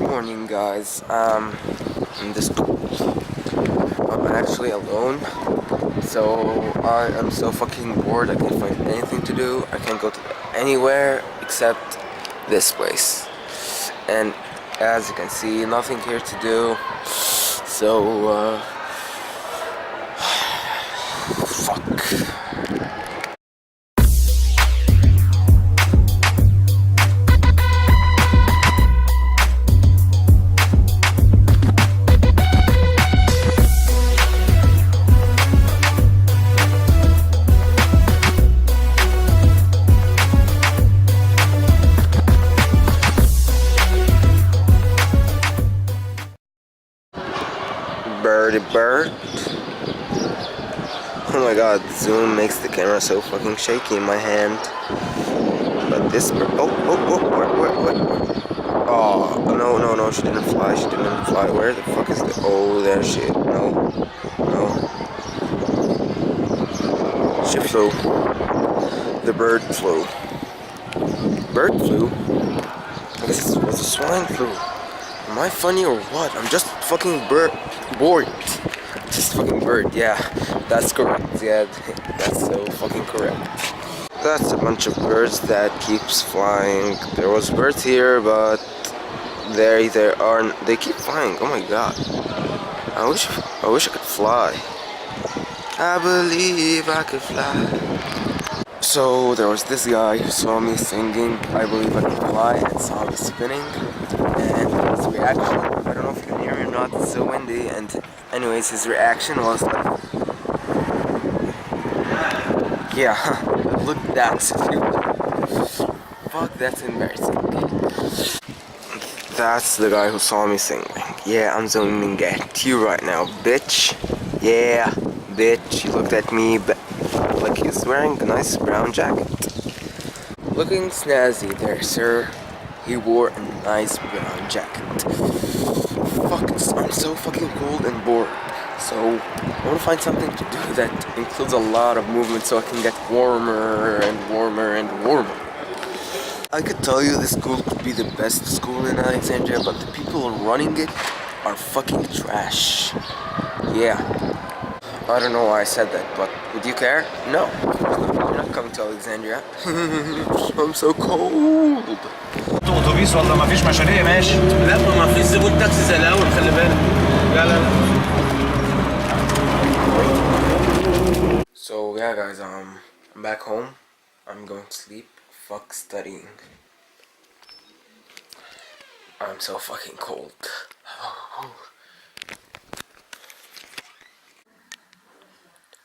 morning, guys. In the school. I'm actually alone, so I am so fucking bored. I can't find anything to do. I can't go to anywhere except this place. And as you can see, nothing here to do. So, fuck. Birdie bird. Oh my god, zoom makes the camera so fucking shaky in my hand. But this bird. Oh, no, she didn't fly. Where the fuck is the. Oh, there she is. No. She flew. The bird flew. Bird flew? I guess it was a swine flu. Am I funny or what? I'm just fucking bored. Just fucking bird, yeah. That's correct, yeah. That's so fucking correct. That's a bunch of birds that keeps flying. There was birds here, but they aren't. They keep flying. Oh my god. I wish I could fly. I believe I could fly. So there was this guy who saw me singing I Believe I Can Fly and saw me spinning, and his reaction, I don't know if you can hear me or not, it's so windy, and anyways, his reaction was like, yeah, look at that. Fuck, that's embarrassing. That's the guy who saw me singing. Yeah, I'm zooming at you right now, bitch. Yeah, bitch, you looked at me, like he's wearing a nice brown jacket. Looking snazzy there, sir. He wore a nice brown jacket. Fuck, I'm so fucking cold and bored. So, I want to find something to do that includes a lot of movement so I can get warmer and warmer and warmer. I could tell you this school could be the best school in Alexandria, but the people running it are fucking trash. Yeah. I don't know why I said that, but would you care? No. You're not coming to Alexandria. I'm so cold. اتوبيس والله ما فيش مشاريع ماشي. لا ما فيش زبون تاكسي زي الاول خلي بالك. لا. So yeah guys, I'm back home. I'm going to sleep. Fuck studying. I'm so fucking cold.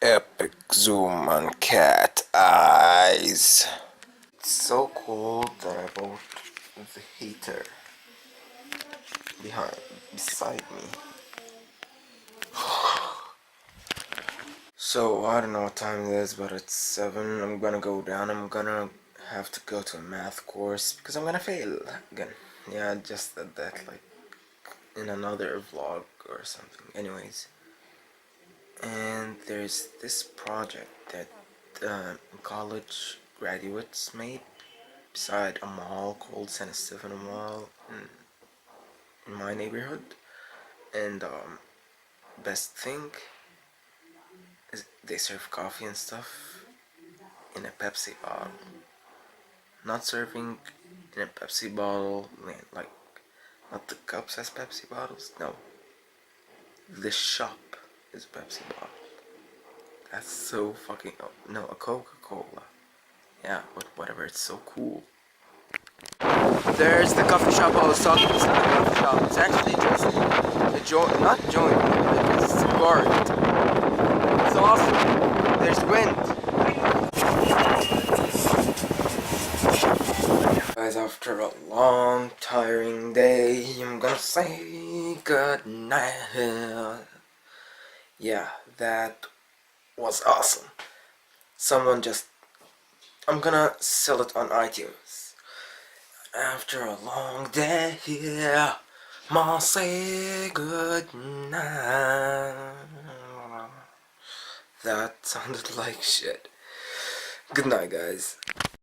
Epic zoom on cat eyes. It's so cold that I bought the heater beside me. So I don't know what time it is, but it's 7. I'm gonna go down. I'm gonna have to go to a math course because I'm gonna fail again. Yeah, I just said that like in another vlog or something. Anyways. And there's this project that college graduates made beside a mall called San Stefano Mall in my neighborhood. And best thing is they serve coffee and stuff in a Pepsi bottle. Not serving in a Pepsi bottle, like not the cups as Pepsi bottles. No, the shop is a Pepsi bottle. That's so fucking... Oh, no, a Coca-Cola. Yeah, but whatever, it's so cool. There's the coffee shop I was talking about. It's not a coffee shop, it's actually just a not joint, it's a guard. It's awesome. There's wind. Guys, after a long, tiring day, I'm gonna say good night. Yeah, that was awesome. I'm gonna sell it on iTunes. After a long day, I'ma say good night. That sounded like shit. Good night, guys.